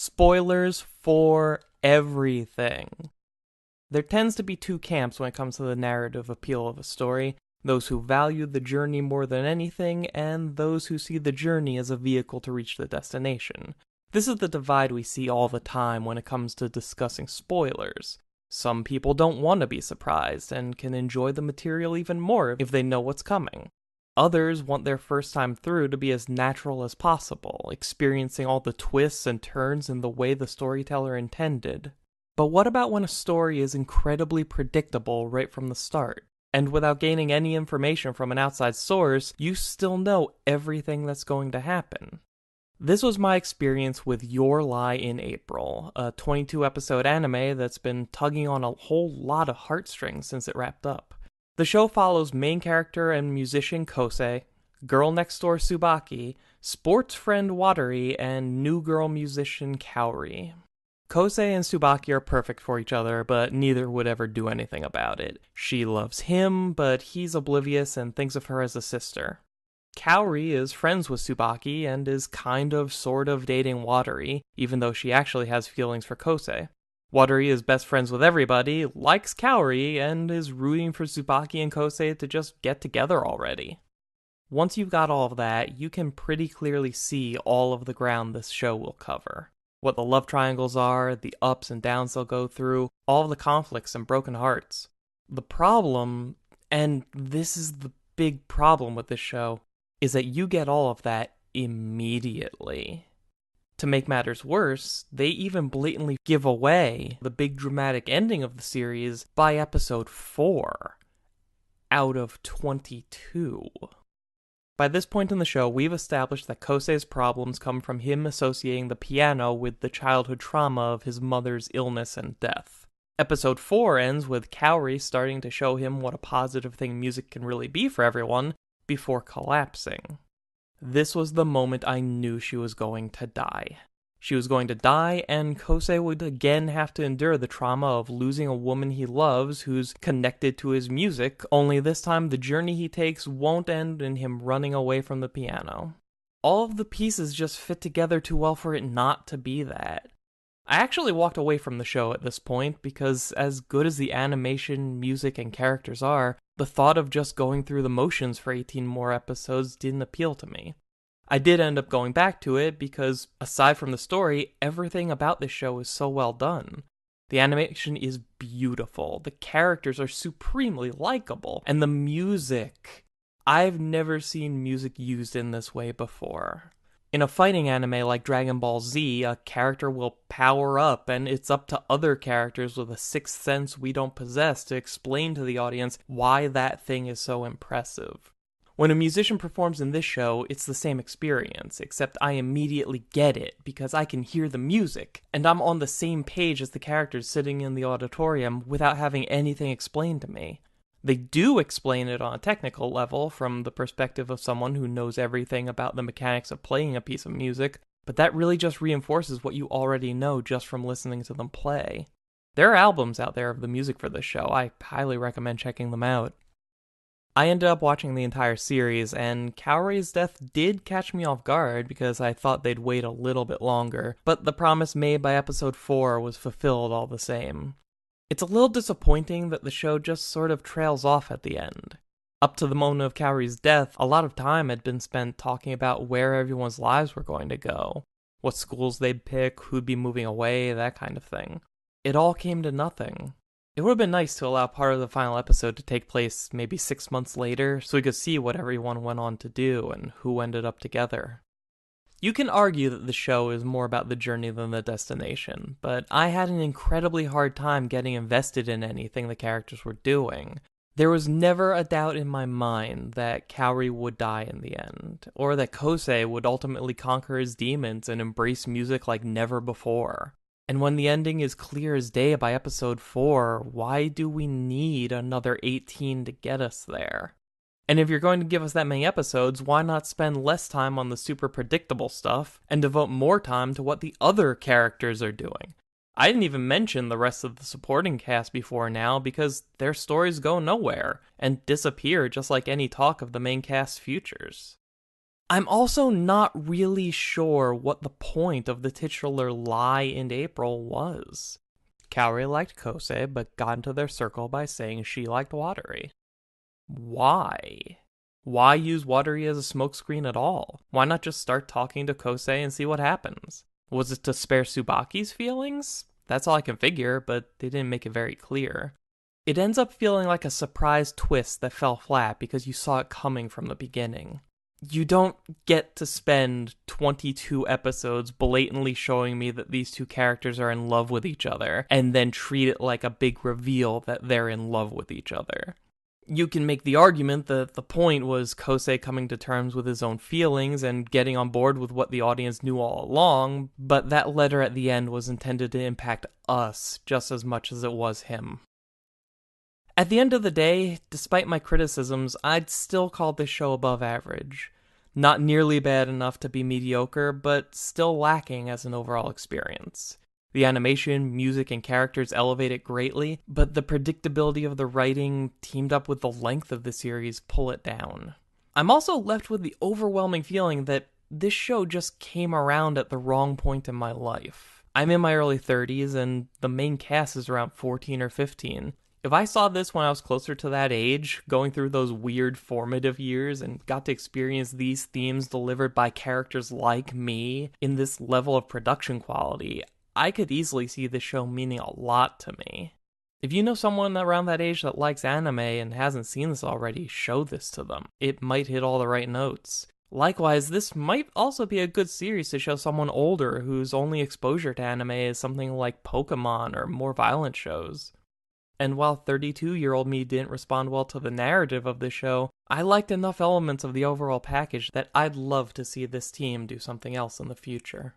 Spoilers for everything. There tends to be two camps when it comes to the narrative appeal of a story: those who value the journey more than anything, and those who see the journey as a vehicle to reach the destination. This is the divide we see all the time when it comes to discussing spoilers. Some people don't want to be surprised and can enjoy the material even more if they know what's coming. Others want their first time through to be as natural as possible, experiencing all the twists and turns in the way the storyteller intended. But what about when a story is incredibly predictable right from the start? And without gaining any information from an outside source, you still know everything that's going to happen. This was my experience with Your Lie in April, a 22-episode anime that's been tugging on a whole lot of heartstrings since it wrapped up. The show follows main character and musician Kosei, girl next door Tsubaki, sports friend Watari, and new girl musician Kaori. Kosei and Tsubaki are perfect for each other, but neither would ever do anything about it. She loves him, but he's oblivious and thinks of her as a sister. Kaori is friends with Tsubaki and is sort of dating Watari, even though she actually has feelings for Kosei. Watari is best friends with everybody, likes Kaori, and is rooting for Tsubaki and Kosei to just get together already. Once you've got all of that, you can pretty clearly see all of the ground this show will cover. What the love triangles are, the ups and downs they'll go through, all of the conflicts and broken hearts. The problem, and this is the big problem with this show, is that you get all of that immediately. To make matters worse, they even blatantly give away the big dramatic ending of the series by episode 4 out of 22. By this point in the show, we've established that Kosei's problems come from him associating the piano with the childhood trauma of his mother's illness and death. Episode 4 ends with Kaori starting to show him what a positive thing music can really be for everyone before collapsing. This was the moment I knew she was going to die. She was going to die, and Kosei would again have to endure the trauma of losing a woman he loves who's connected to his music, only this time the journey he takes won't end in him running away from the piano. All of the pieces just fit together too well for it not to be that. I actually walked away from the show at this point because, as good as the animation, music, and characters are, the thought of just going through the motions for 18 more episodes didn't appeal to me. I did end up going back to it because, aside from the story, everything about this show is so well done. The animation is beautiful, the characters are supremely likable, and the music. I've never seen music used in this way before. In a fighting anime like Dragon Ball Z, a character will power up, and it's up to other characters with a sixth sense we don't possess to explain to the audience why that thing is so impressive. When a musician performs in this show, it's the same experience, except I immediately get it because I can hear the music, and I'm on the same page as the characters sitting in the auditorium without having anything explained to me. They do explain it on a technical level from the perspective of someone who knows everything about the mechanics of playing a piece of music, but that really just reinforces what you already know just from listening to them play. There are albums out there of the music for this show. I highly recommend checking them out. I ended up watching the entire series, and Kaori's death did catch me off guard because I thought they'd wait a little bit longer, but the promise made by episode 4 was fulfilled all the same. It's a little disappointing that the show just sort of trails off at the end. Up to the moment of Kaori's death, a lot of time had been spent talking about where everyone's lives were going to go, what schools they'd pick, who'd be moving away, that kind of thing. It all came to nothing. It would have been nice to allow part of the final episode to take place maybe 6 months later, so we could see what everyone went on to do and who ended up together. You can argue that the show is more about the journey than the destination, but I had an incredibly hard time getting invested in anything the characters were doing. There was never a doubt in my mind that Kaori would die in the end, or that Kosei would ultimately conquer his demons and embrace music like never before. And when the ending is clear as day by episode 4, why do we need another 18 to get us there? And if you're going to give us that many episodes, why not spend less time on the super predictable stuff and devote more time to what the other characters are doing? I didn't even mention the rest of the supporting cast before now because their stories go nowhere and disappear just like any talk of the main cast's futures. I'm also not really sure what the point of the titular lie in April was. Kaori liked Kosei, but got into their circle by saying she liked Watery. Why? Why use Watery as a smokescreen at all? Why not just start talking to Kosei and see what happens? Was it to spare Tsubaki's feelings? That's all I can figure, but they didn't make it very clear. It ends up feeling like a surprise twist that fell flat because you saw it coming from the beginning. You don't get to spend 22 episodes blatantly showing me that these two characters are in love with each other and then treat it like a big reveal that they're in love with each other. You can make the argument that the point was Kosei coming to terms with his own feelings and getting on board with what the audience knew all along, but that letter at the end was intended to impact us just as much as it was him. At the end of the day, despite my criticisms, I'd still call this show above average. Not nearly bad enough to be mediocre, but still lacking as an overall experience. The animation, music, and characters elevate it greatly, but the predictability of the writing, teamed up with the length of the series, pull it down. I'm also left with the overwhelming feeling that this show just came around at the wrong point in my life. I'm in my early 30s, and the main cast is around 14 or 15. If I saw this when I was closer to that age, going through those weird formative years, and got to experience these themes delivered by characters like me in this level of production quality, I could easily see this show meaning a lot to me. If you know someone around that age that likes anime and hasn't seen this already, show this to them. It might hit all the right notes. Likewise, this might also be a good series to show someone older whose only exposure to anime is something like Pokemon or more violent shows. And while 32-year-old me didn't respond well to the narrative of the show, I liked enough elements of the overall package that I'd love to see this team do something else in the future.